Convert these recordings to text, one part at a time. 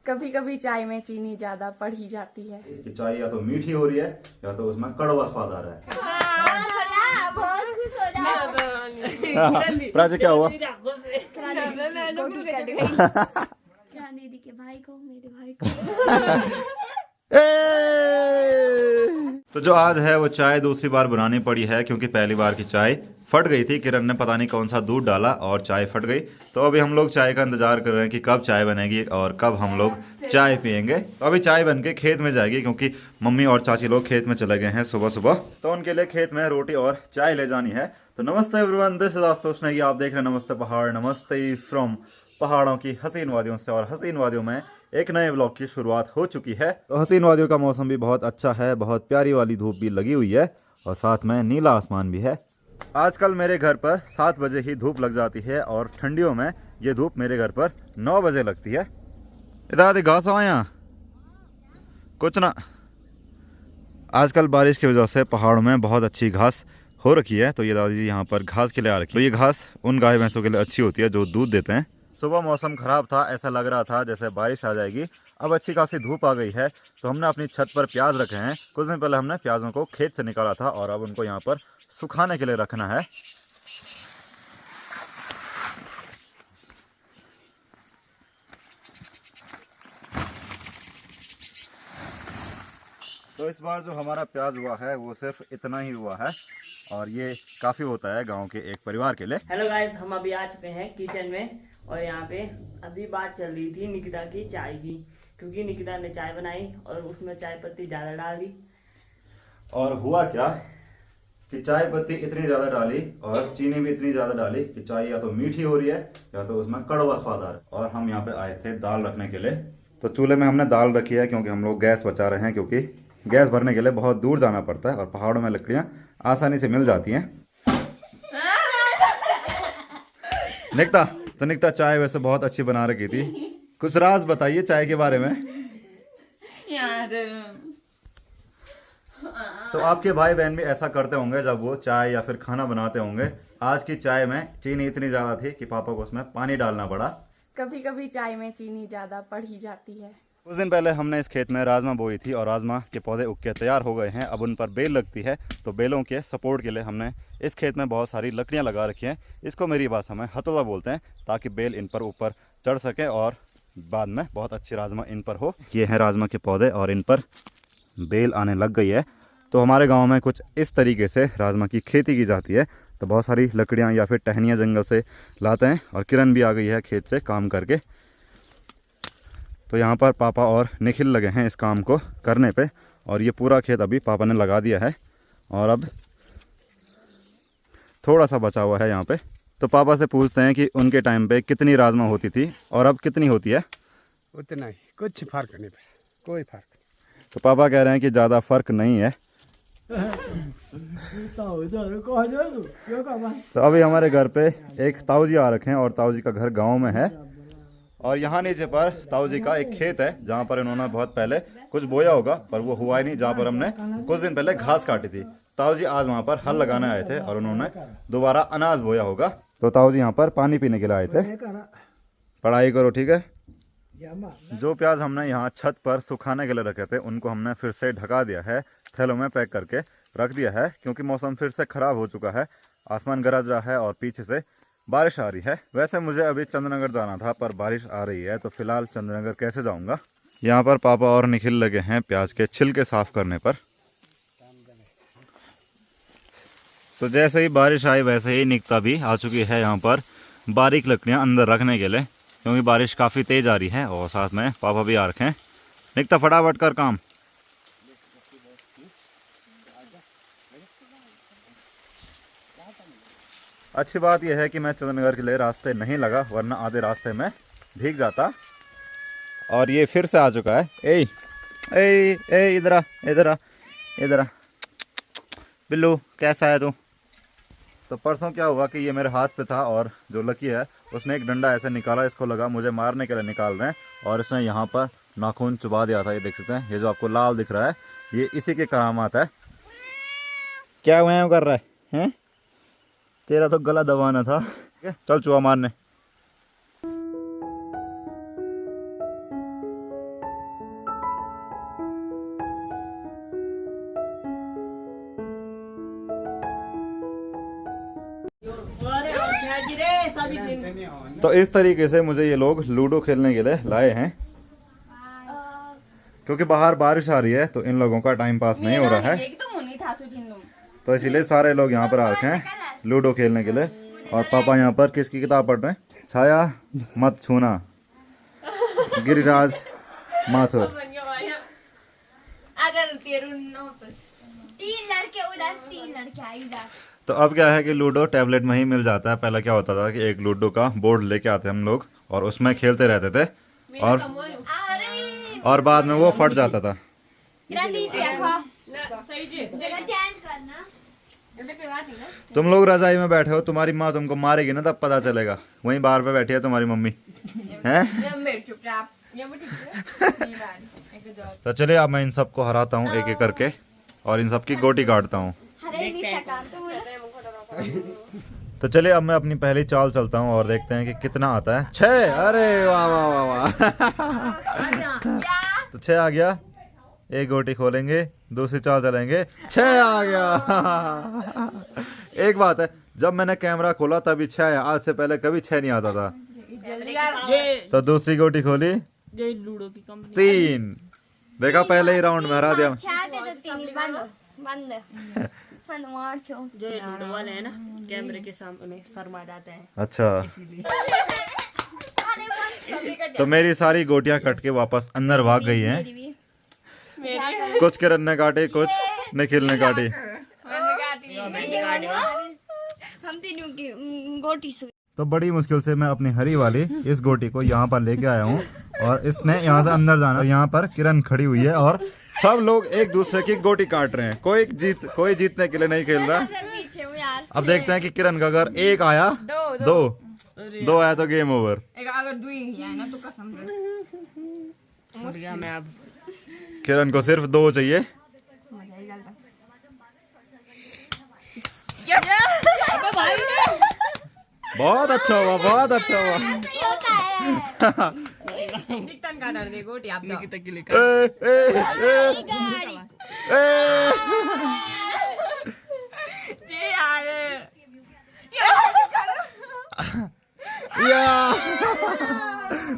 कभी कभी चाय में चीनी ज्यादा पड़ ही जाती है। कि चाय या तो मीठी हो रही है या तो उसमें कड़वा स्वाद आ रहा है। प्राची क्या हुआ? क्या दीदी के भाई को, मेरे भाई को। तो जो आज है वो चाय दूसरी बार बनानी पड़ी है क्योंकि पहली बार की चाय फट गई थी। किरण ने पता नहीं कौन सा दूध डाला और चाय फट गई। तो अभी हम लोग चाय का इंतजार कर रहे हैं कि कब चाय बनेगी और कब हम लोग चाय पियेंगे। तो अभी चाय बन के खेत में जाएगी क्योंकि मम्मी और चाची लोग खेत में चले गए हैं सुबह सुबह। तो उनके लिए खेत में रोटी और चाय ले जानी है। तो नमस्ते everyone, this is Ashutosh Negi. आप देख रहे हैं नमस्ते पहाड़। नमस्ते फ्रॉम पहाड़ों की हसीन वादियों से। और हसीन वादियों में एक नए व्लॉग की शुरुआत हो चुकी है। तो हसीन वादियों का मौसम भी बहुत अच्छा है, बहुत प्यारी वाली धूप भी लगी हुई है और साथ में नीला आसमान भी है। आजकल मेरे घर पर 7 बजे ही धूप लग जाती है और ठंडियों में ये धूप मेरे घर पर 9 बजे लगती है। इधर घास आया कुछ ना। आजकल बारिश की वजह से पहाड़ों में बहुत अच्छी घास हो रखी है। तो ये दादी जी यहाँ पर घास के लिए आ रखी है। तो ये घास उन गाय भैंसों के लिए अच्छी होती है जो दूध देते हैं। सुबह मौसम खराब था, ऐसा लग रहा था जैसे बारिश आ जाएगी। अब अच्छी खासी धूप आ गई है। तो हमने अपनी छत पर प्याज रखे हैं। कुछ दिन पहले हमने प्याजों को खेत से निकाला था और अब उनको यहाँ पर सुखाने के लिए रखना है। तो इस बार जो हमारा प्याज हुआ है वो सिर्फ इतना ही हुआ है और ये काफ़ी होता है गांव के एक परिवार के लिए। हेलो गाइस, हम अभी आ चुके हैं किचन में और यहाँ पे अभी बात चल रही थी निकिता की चाय की, क्योंकि निकिता ने चाय बनाई और उसमें चाय पत्ती ज़्यादा डाल दी। और हुआ क्या कि चाय पत्ती इतनी ज़्यादा डाली और चीनी भी इतनी ज़्यादा डाली कि चाय या तो मीठी हो रही है या तो उसमें कड़वा स्वाद आ रहा है। और हम यहाँ पे आए थे दाल रखने के लिए। तो चूल्हे में हमने दाल रखी है क्योंकि हम लोग गैस बचा रहे हैं, क्योंकि गैस भरने के लिए बहुत दूर जाना पड़ता है और पहाड़ों में लकड़ियाँ आसानी से मिल जाती हैं। निकिता, तो निकिता चाय वैसे बहुत अच्छी बना रखी थी। कुछ राज बताइए चाय के बारे में। यार तो आपके भाई बहन भी ऐसा करते होंगे जब वो चाय या फिर खाना बनाते होंगे। आज की चाय में चीनी इतनी ज़्यादा थी कि पापा को उसमें पानी डालना पड़ा। कभी कभी चाय में चीनी ज्यादा पड़ ही जाती है। कुछ दिन पहले हमने इस खेत में राजमा बोई थी और राजमा के पौधे उग के तैयार हो गए हैं। अब उन पर बेल लगती है। तो बेलों के सपोर्ट के लिए हमने इस खेत में बहुत सारी लकड़ियां लगा रखी हैं। इसको मेरी भाषा में हथौड़ा बोलते हैं, ताकि बेल इन पर ऊपर चढ़ सके और बाद में बहुत अच्छी राजमा इन पर हो। ये हैं राजमा के पौधे और इन पर बेल आने लग गई है। तो हमारे गाँव में कुछ इस तरीके से राजमा की खेती की जाती है। तो बहुत सारी लकड़ियाँ या फिर टहनियाँ जंगल से लाते हैं और किरण भी आ गई है खेत से काम करके। तो यहाँ पर पापा और निखिल लगे हैं इस काम को करने पे और ये पूरा खेत अभी पापा ने लगा दिया है और अब थोड़ा सा बचा हुआ है यहाँ पे। तो पापा से पूछते हैं कि उनके टाइम पे कितनी राजमा होती थी और अब कितनी होती है। उतना ही, कुछ फर्क नहीं पड़ा, कोई फर्क नहीं। तो पापा कह रहे हैं कि ज़्यादा फर्क नहीं है। तो अभी हमारे घर पे एक ताऊ जी आ रखे हैं और ताऊ जी का घर गाँव में है। और यहाँ नीचे पर ताऊ जी का एक खेत है जहाँ पर इन्होंने बहुत पहले कुछ बोया होगा, पर वो हुआ ही नहीं, जहाँ पर हमने कुछ दिन पहले घास काटी थी। ताऊ जी आज वहाँ पर हल लगाने आए थे और उन्होंने दोबारा अनाज बोया होगा। तो ताऊ जी यहाँ पर पानी पीने के लिए आए थे। पढ़ाई करो, ठीक है। जो प्याज हमने यहाँ छत पर सुखाने के लिए रखे थे उनको हमने फिर से ढका दिया है, थैलों में पैक करके रख दिया है, क्योंकि मौसम फिर से ख़राब हो चुका है। आसमान गरज रहा है और पीछे से बारिश आ रही है। वैसे मुझे अभी चंद्रनगर जाना था पर बारिश आ रही है, तो फिलहाल चंद्रनगर कैसे जाऊंगा। यहाँ पर पापा और निखिल लगे हैं प्याज के छिलके साफ करने पर। तो जैसे ही बारिश आई वैसे ही निकिता भी आ चुकी है यहाँ पर बारीक लकड़ियाँ अंदर रखने के लिए, क्योंकि बारिश काफ़ी तेज़ आ रही है और साथ में पापा भी आ रखे हैं। निकिता फटाफट कर काम। अच्छी बात यह है कि मैं चंद्रनगर के लिए रास्ते नहीं लगा, वरना आधे रास्ते में भीग जाता। और ये फिर से आ चुका है। ए ए ए इधर आ, इधर आ, इधर आ। बिल्लू कैसा है तू? तो परसों क्या हुआ कि ये मेरे हाथ पे था और जो लकी है उसने एक डंडा ऐसे निकाला, इसको लगा मुझे मारने के लिए निकाल रहे हैं और इसने यहाँ पर नाखून चुबा दिया था। ये देख सकते हैं, ये जो आपको लाल दिख रहा है ये इसी के करामात है। क्या वह कर रहा है हैं? तेरा तो गला दबाना था। चल चूहा मारने। पिताजी रे सभी चिन्ह। तो इस तरीके से मुझे ये लोग लूडो खेलने के लिए लाए हैं, क्योंकि बाहर बारिश आ रही है तो इन लोगों का टाइम पास नहीं हो रहा है, तो इसीलिए सारे लोग यहाँ पर आ रखे हैं लूडो खेलने के लिए। और पापा यहाँ पर किसकी किताब पढ़ रहे हैं? छाया मत छूना, गिरिराज माथुर। अगर तीन लड़के उधर, तीन लड़के इधर। तो अब क्या है कि लूडो टैबलेट में ही मिल जाता है। पहले क्या होता था कि एक लूडो का बोर्ड लेके आते हम लोग और उसमें खेलते रहते थे, और बाद में वो फट जाता था। तुम लोग रजाई में बैठे हो, तुम्हारी माँ तुमको मारेगी ना तब पता चलेगा। वहीं बाहर पे बैठी है तुम्हारी मम्मी है। तो चलिए अब मैं इन सबको हराता हूँ एक एक करके और इन सबकी गोटी काटता हूँ। तो चलिए अब मैं अपनी पहली चाल चलता हूँ और देखते हैं कि कितना आता है। 6। अरे वाह वाह वाह वाह। तो 6 आ गया। एक गोटी खोलेंगे, दूसरी चाल चलेंगे, 6 आ गया। एक बात है, जब मैंने कैमरा खोला तभी 6 आया, आज से पहले कभी 6 नहीं आता था। तो दूसरी गोटी खोली, लूडो की कंपनी 3। देखा, पहले ही राउंड में हरा दिया। जो लूडो वाले है ना, कैमरे के सामने शर्मा जाते हैं। अच्छा, तो मेरी सारी गोटियां कट के वापस अंदर भाग गई हैं। कुछ किरण ने काटी, कुछ निखिल ने काटी। हम तीनों की गोटी से। तो बड़ी मुश्किल से मैं अपनी हरी वाली इस गोटी को यहाँ पर लेके आया हूँ और इसने यहाँ से अंदर जाना। और यहाँ पर किरण खड़ी हुई है और सब लोग एक दूसरे की गोटी काट रहे हैं। कोई जीतने के लिए नहीं खेल रहा। अब देखते हैं कि किरण का अगर 1 आया, 2 आया तो गेम ओवर। अगर 2 ही आया ना तो कसम से मैं अब किरण को सिर्फ 2 चाहिए। बहुत अच्छा हुआ, बहुत अच्छा हुआ।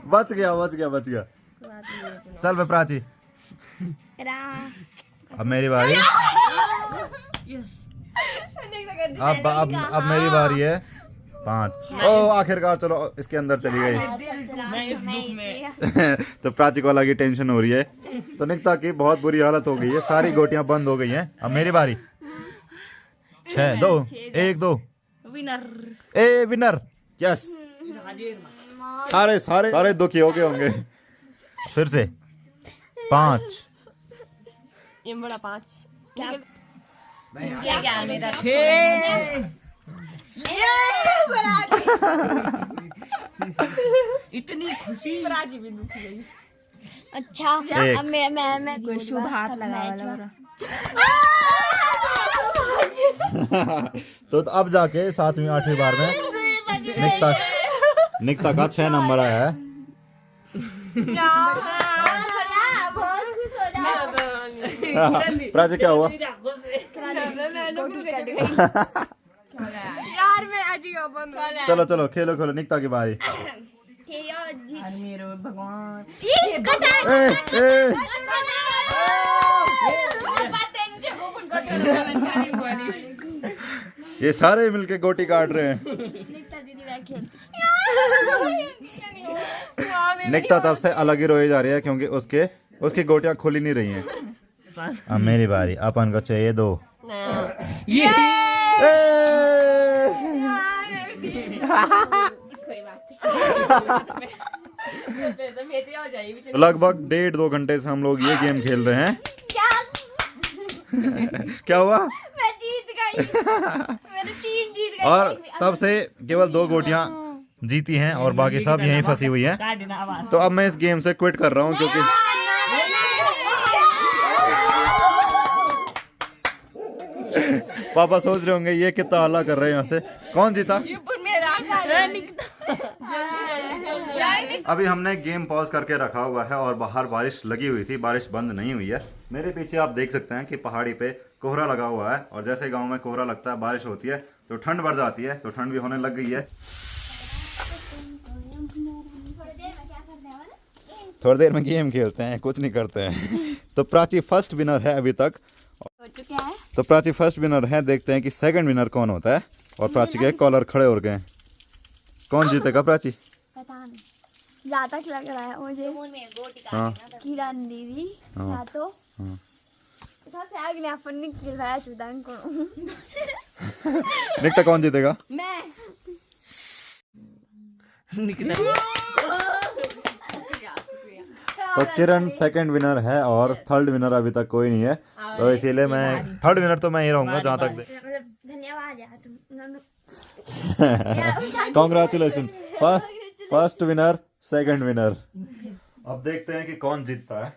बच गया। चल बे प्राची, अब मेरी बारी। अब मेरी बारी है। 5। ओ आखिरकार, चलो इसके अंदर चली गई। तो प्राची को अलग ही टेंशन हो रही है। तो निकिता की बहुत बुरी हालत हो गई है, सारी गोटियां बंद हो गई हैं। अब मेरी बारी। 6, 2, 1, 2। विनर। यस, सारे दुखी हो गए होंगे। फिर से 5। ये बड़ा 5 क्या मेरा इतनी खुशी। राजी भी दुखी गई। अच्छा, अब मैं कोई शुभ हाथ लगा। तो अब जाके 7वीं 8वीं बार में निकिता का 6 नंबर आया है। प्राची क्या हुआ? यार मैं आज ही ओपन। चलो खेलो निकिता की बारी। भगवान ये सारे मिलके गोटी काट रहे हैं। निकिता तब से अलग ही रोई जा रही है क्योंकि उसकी गोटियां खुली नहीं रही हैं। अब मेरी बारी। अपन को चाहिए 2। लगभग 1.5-2 घंटे से हम लोग ये गेम खेल रहे हैं। क्या हुआ? मैं जीत गई। मेरे 3 जीत गए। और तब से केवल 2 गोटियां जीती हैं और बाकी सब यहीं फंसी हुई हैं। तो अब मैं इस गेम से क्विट कर रहा हूँ क्योंकि पापा सोच रहे होंगे ये कितना हल्ला कर रहे हैं। यहाँ से कौन जीता? अभी हमने गेम पॉज करके रखा हुआ है और बाहर बारिश लगी हुई थी, बारिश बंद नहीं हुई है। मेरे पीछे आप देख सकते हैं कि पहाड़ी पे कोहरा लगा हुआ है और जैसे गांव में कोहरा लगता है, बारिश होती है तो ठंड बढ़ जाती है, तो ठंड भी होने लग गई है। थोड़ी देर में गेम खेलते हैं, कुछ नहीं करते हैं। तो प्राची फर्स्ट विनर है अभी तक। हो चुका है। तो प्राची फर्स्ट विनर है, देखते हैं कि सेकंड विनर कौन होता है। और प्राची के कॉलर खड़े हो गए हैं, कौन जीतेगा प्राची? पता नहीं, जहाँ तक लग रहा है मुझे हाँ किरण दीदी या तो सबसे आगे अपन ने खिलाया चुदान को। निकता कौन जीतेगा? मैं तो किरण सेकंड विनर है और थर्ड विनर अभी तक कोई नहीं है, तो इसीलिए मैं थर्ड विनर तो मैं ही रहूंगा जहाँ तक। धन्यवाद यार तुम। Congratulation, first winner second winner. अब देखते हैं कि कौन जीतता है।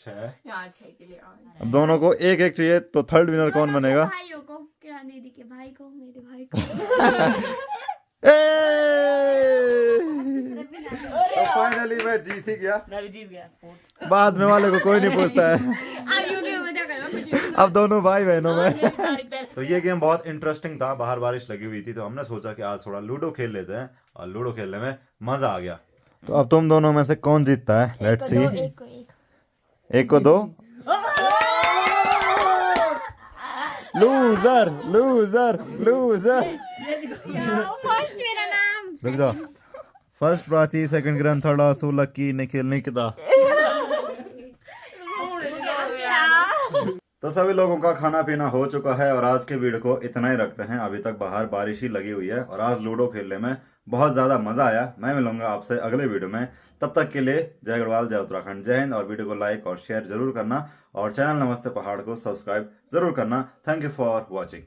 6 अब दोनों को एक एक चाहिए, तो थर्ड विनर कौन बनेगा? भाइयों को, किरण दीदी के भाई को, मेरे भाई को। तो फाइनली मैं जीत ही गया। मैं भी जीत गया। बाद में वाले को कोई नहीं पूछता है। अब दोनों भाई बहनों में। तो ये गेम बहुत इंटरेस्टिंग था, बाहर बारिश लगी हुई थी, तो हमने सोचा कि आज थोड़ा लूडो खेल लेते हैं, और लूडो खेलने में मजा आ गया। तो अब तुम दोनों में से कौन जीतता है? Let's see. एक को दो। Loser loser loser. फर्स्ट मेरा नाम। रुक जाओ। फर्स्ट प्राची, सेकंड किरण, थर्ड आसू, लकी, निखिल, निकिता। तो सभी लोगों का खाना पीना हो चुका है और आज के वीडियो को इतना ही रखते हैं। अभी तक बाहर बारिश ही लगी हुई है और आज लूडो खेलने में बहुत ज्यादा मजा आया। मैं मिलूंगा आपसे अगले वीडियो में, तब तक के लिए जय गढ़वाल, जय उत्तराखंड, जय हिंद। और वीडियो को लाइक और शेयर जरूर करना और चैनल नमस्ते पहाड़ को सब्सक्राइब जरूर करना। Thank you for watching.